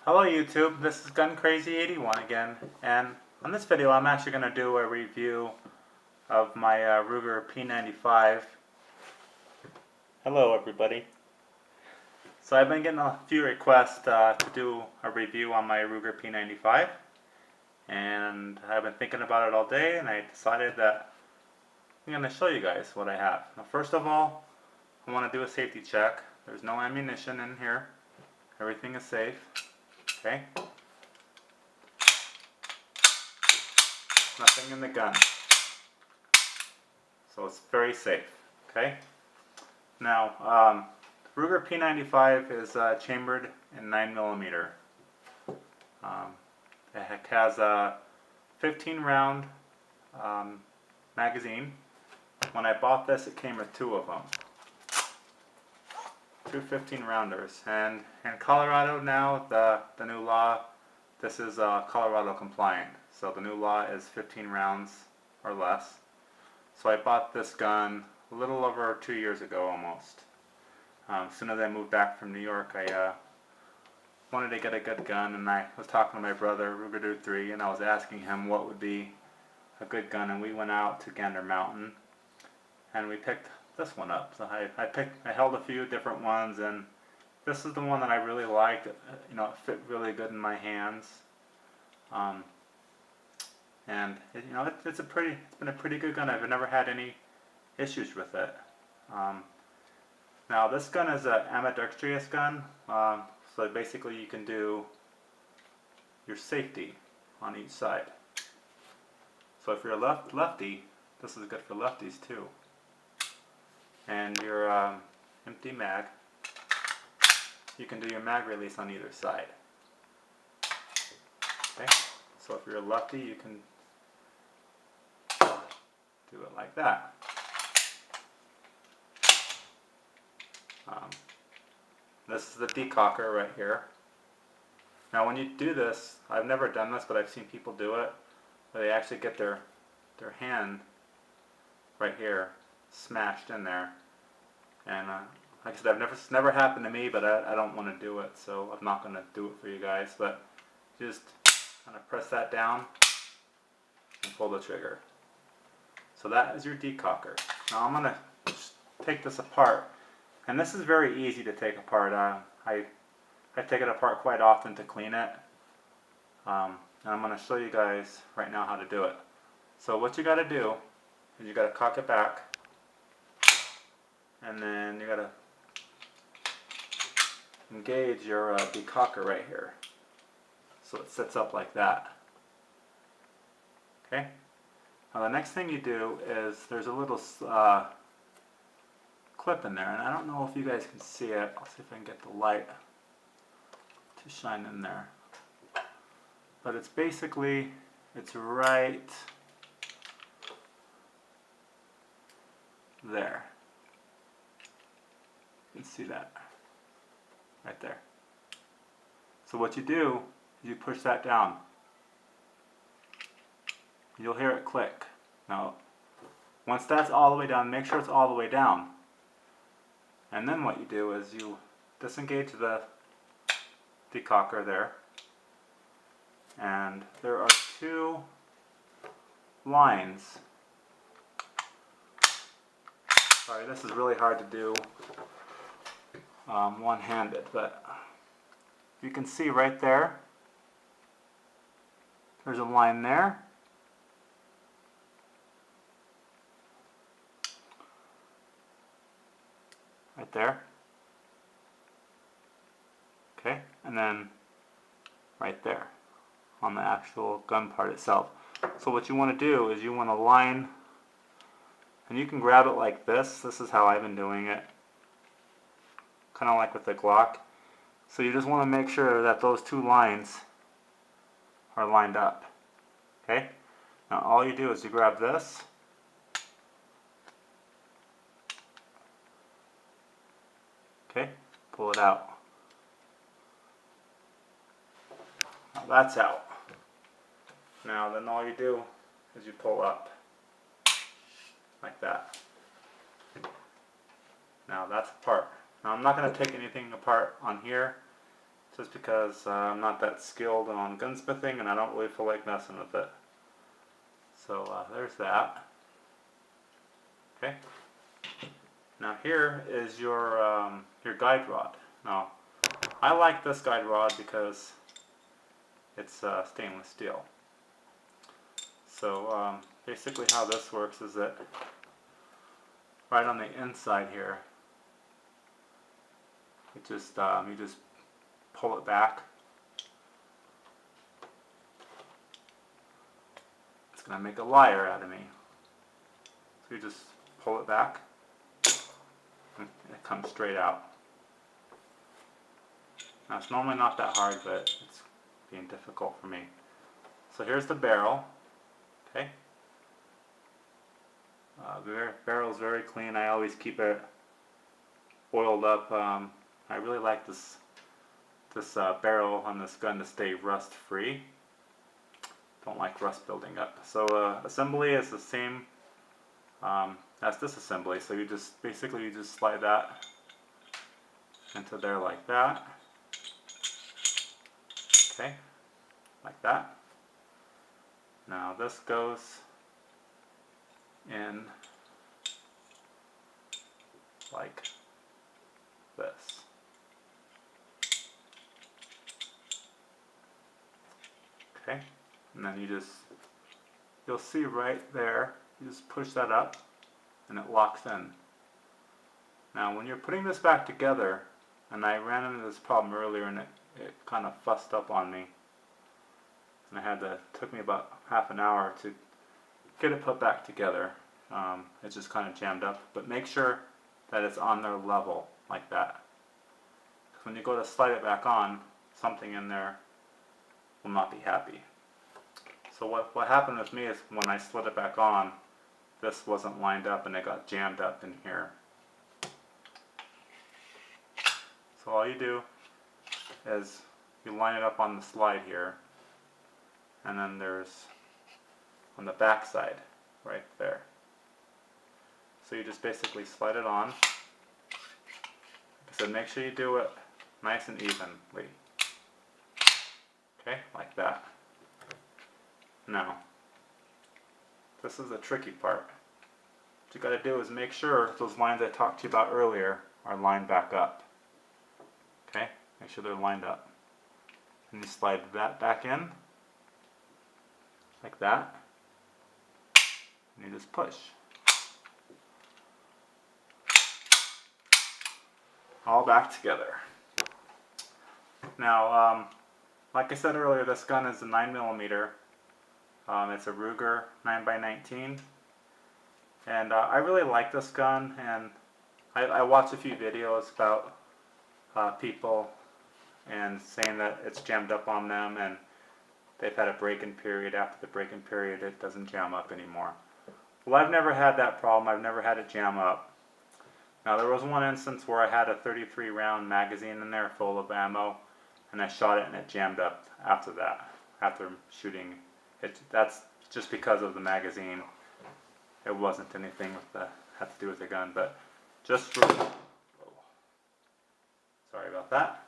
Hello YouTube, this is Gun Crazy 81 again, and on this video I'm actually going to do a review of my Ruger P95. Hello everybody. So I've been getting a few requests to do a review on my Ruger P95, and I've been thinking about it all day, and I decided that I'm going to show you guys what I have. Now first of all, I want to do a safety check. There's no ammunition in here. Everything is safe. Okay? Nothing in the gun. So it's very safe. Okay? Now, Ruger P95 is chambered in 9mm. It has a 15 round magazine. When I bought this, it came with two of them. Two 15 rounders, and in Colorado now, the new law, this is Colorado compliant, so the new law is 15 rounds or less. So I bought this gun a little over 2 years ago almost. As soon as I moved back from New York, I wanted to get a good gun, and I was talking to my brother, Ruger 3, and I was asking him what would be a good gun, and we went out to Gander Mountain and we picked this one up. So I held a few different ones, and this is the one that I really liked. You know, it fit really good in my hands, and it's been a pretty good gun. I've never had any issues with it. Now this gun is an ambidextrous gun, so basically you can do your safety on each side. So if you're a lefty, this is good for lefties too. And your empty mag, you can do your mag release on either side. Okay, so if you're a lefty, you can do it like that. This is the Decocker right here. Now when you do this, I've never done this, but I've seen people do it, where they actually get their hand right here smashed in there, and like I said, it's never happened to me, but I don't want to do it, so I'm not going to do it for you guys. But just kind of press that down and pull the trigger. So that is your Decocker. Now I'm going to take this apart, and this is very easy to take apart. I take it apart quite often to clean it, and I'm going to show you guys right now how to do it. So what you got to do is you got to cock it back, and then you got to engage your Decocker right here, so it sits up like that. Okay. Now the next thing you do is there's a little clip in there, and I don't know if you guys can see it. I'll see if I can get the light to shine in there. But it's basically, it's right there. You can see that right there. So what you do is you push that down. You'll hear it click. Now once that's all the way down, make sure it's all the way down. And then what you do is you disengage the Decocker there, and there are two lines. Sorry, this is really hard to do one-handed, but you can see right there, there's a line there, right there, okay, and then right there on the actual gun part itself. So what you want to do is you want to line, and you can grab it like this. This is how I've been doing it, kind of like with the Glock. So you just want to make sure that those two lines are lined up. Okay? Now all you do is you grab this, okay, pull it out. Now that's out. Now then all you do is you pull up like that. Now that's apart. Now I'm not going to take anything apart on here. just because I'm not that skilled on gunsmithing and I don't really feel like messing with it. So there's that. Okay. Now here is your guide rod. Now I like this guide rod because it's stainless steel. So basically how this works is that right on the inside here, it just you just pull it back. It's going to make a liar out of me. So you just pull it back and it comes straight out. Now it's normally not that hard, but it's being difficult for me. So here's the barrel. Okay. The barrel is very clean. I always keep it oiled up. I really like this barrel on this gun to stay rust free. Don't like rust building up. So assembly is the same as this assembly. So you just basically slide that into there like that. Okay, like that. Now this goes in like this. Okay, and then you'll see right there, you just push that up and it locks in. Now when you're putting this back together, and I ran into this problem earlier and it kind of fussed up on me, and it took me about half an hour to get it put back together. It just kind of jammed up, but make sure that it's on their level like that. Because when you go to slide it back on, something in there will not be happy. So what happened with me is when I slid it back on, this wasn't lined up and it got jammed up in here. So all you do is you line it up on the slide here, and then there's on the back side right there. So you just basically slide it on. Like I said, make sure you do it nice and evenly. Okay, like that. Now, this is the tricky part. What you got to do is make sure those lines I talked to you about earlier are lined back up. Okay, make sure they're lined up. And you slide that back in, like that, and you just push. All back together. Now, like I said earlier, this gun is a 9mm. It's a Ruger 9x19, and I really like this gun. And I watched a few videos about people and saying that it's jammed up on them, and they've had a break-in period. After the break-in period, it doesn't jam up anymore. Well, I've never had that problem. I've never had it jam up. Now there was one instance where I had a 33 round magazine in there full of ammo, and I shot it and it jammed up after that, after shooting it. That's just because of the magazine. It wasn't anything had to do with the gun, but just for, sorry about that.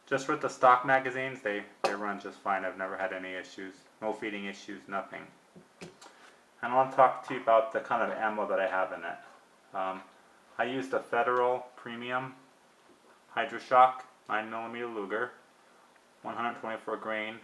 Just with the stock magazines, they run just fine. I've never had any issues, no feeding issues, nothing. And I want to talk to you about the kind of ammo that I have in it. I used a Federal Premium Hydroshock 9mm Luger, 124 grain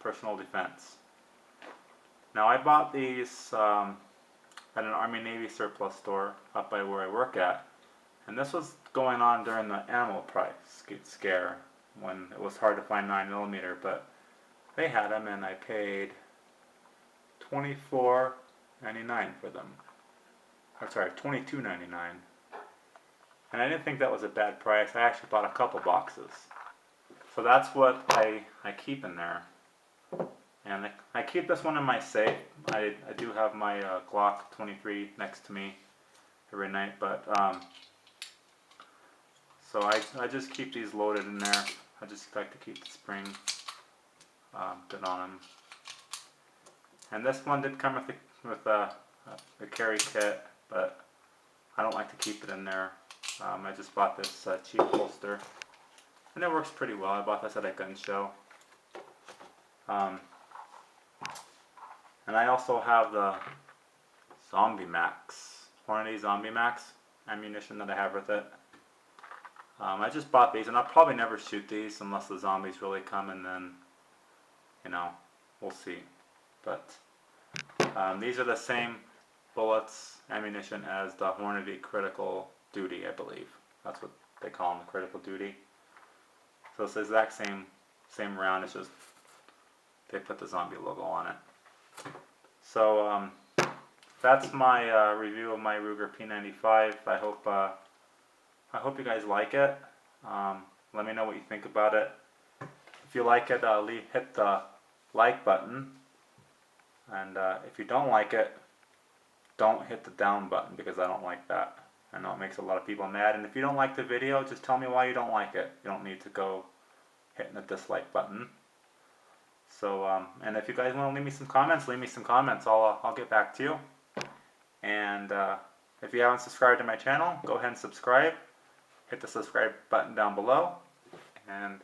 personal defense. Now I bought these at an Army Navy surplus store up by where I work at, and this was going on during the ammo price scare when it was hard to find 9mm, but they had them and I paid $24.99 for them. I'm sorry, $22.99. And I didn't think that was a bad price. I actually bought a couple boxes. So that's what I keep in there. And I keep this one in my safe. I do have my Glock 23 next to me every night, but so I just keep these loaded in there. I just like to keep the spring good on them. And this one did come with a carry kit, but I don't like to keep it in there. I just bought this cheap holster. and it works pretty well. I bought this at a gun show. And I also have the Zombie Max, Hornady Zombie Max ammunition that I have with it. I just bought these, and I'll probably never shoot these unless the zombies really come, and then, you know, we'll see. But these are the same bullets, ammunition as the Hornady Critical Duty, I believe. That's what they call them, Critical Duty. So it's the exact same round, it's just they put the zombie logo on it. So that's my review of my Ruger P95. I hope you guys like it. Let me know what you think about it. If you like it, hit the like button. And if you don't like it, don't hit the down button, because I don't like that. I know it makes a lot of people mad. And if you don't like the video, just tell me why you don't like it. You don't need to go hitting the dislike button. So, and if you guys want to leave me some comments, leave me some comments. I'll get back to you. And if you haven't subscribed to my channel, go ahead and subscribe. Hit the subscribe button down below. And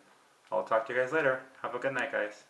I'll talk to you guys later. Have a good night, guys.